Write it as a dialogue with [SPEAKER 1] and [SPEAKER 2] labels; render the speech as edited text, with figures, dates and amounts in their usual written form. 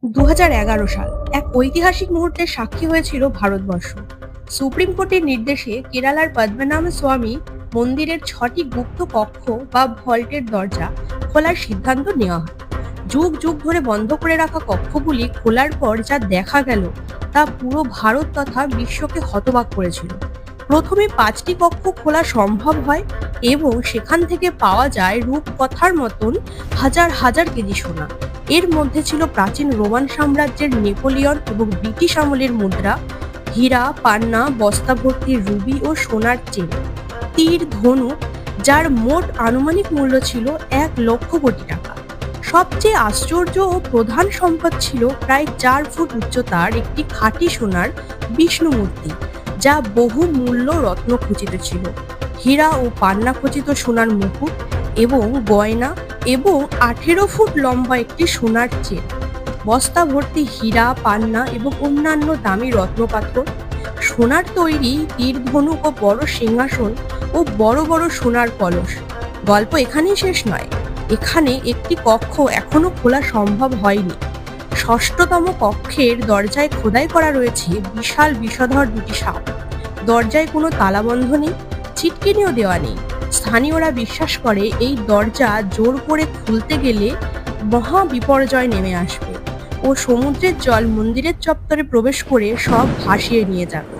[SPEAKER 1] ২০১১ সাল এক ঐতিহাসিক মুহূর্তের সাক্ষী হয়েছিল ভারতবর্ষ। সুপ্রিম কোর্টের নির্দেশে কেরালার পদ্মনাভ স্বামী মন্দিরের ৬টি গুপ্ত কক্ষ বা ভল্টের দরজা খোলার সিদ্ধান্ত নেওয়া হয়। যুগ যুগ ধরে বন্ধ করে রাখা কক্ষগুলি খোলার পর যা দেখা গেল তা পুরো ভারত তথা বিশ্বকে হতবাক করেছিল। প্রথমে ৫টি কক্ষ খোলা সম্ভব হয় এবং সেখান থেকে পাওয়া যায় রূপকথার মতন হাজার হাজার কেজি সোনা। এর মধ্যে ছিল প্রাচীন রোমান সাম্রাজ্যের নেপোলিয়ন এবং ব্রিটিশ আমলের মুদ্রা, হীরা, পান্না, বস্তা ভর্তি রুবি ও সোনার চেন, তীর, ধনুক, যার মোট আনুমানিক মূল্য ছিল ১,০০,০০,০০,০০০ টাকা। সবচেয়ে আশ্চর্য ও প্রধান সম্পদ ছিল প্রায় ৪ ফুট উচ্চতার একটি খাঁটি সোনার বিষ্ণু মূর্তি, যা বহু মূল্য রত্ন খচিত ছিল। হীরা ও পান্না খচিত সোনার মুকুট এবং গয়না এবং ১৮ ফুট লম্বা একটি সোনার চেন, বস্তা ভর্তি হীরা, পান্না এবং অন্যান্য দামি রত্নপাথর, সোনার তৈরি তীর, ধনুক ও বড় সিংহাসন ও বড় বড় সোনার কলস। গল্প এখানেই শেষ নয়। এখানে একটি কক্ষ এখনো খোলা সম্ভব হয়নি। ষষ্ঠতম কক্ষের দরজায় খোদাই করা রয়েছে বিশাল বিষধর দুটি সাপ। দরজায় কোনো তালাবন্ধ নেই, ছিটকিনিও দেওয়া নেই। স্থানীয়রা বিশ্বাস করে এই দরজা জোর করে খুলতে গেলে মহা বিপর্যয় নেমে আসবে ও সমুদ্রের জল মন্দিরের চত্বরে প্রবেশ করে সব ভাসিয়ে নিয়ে যাবে।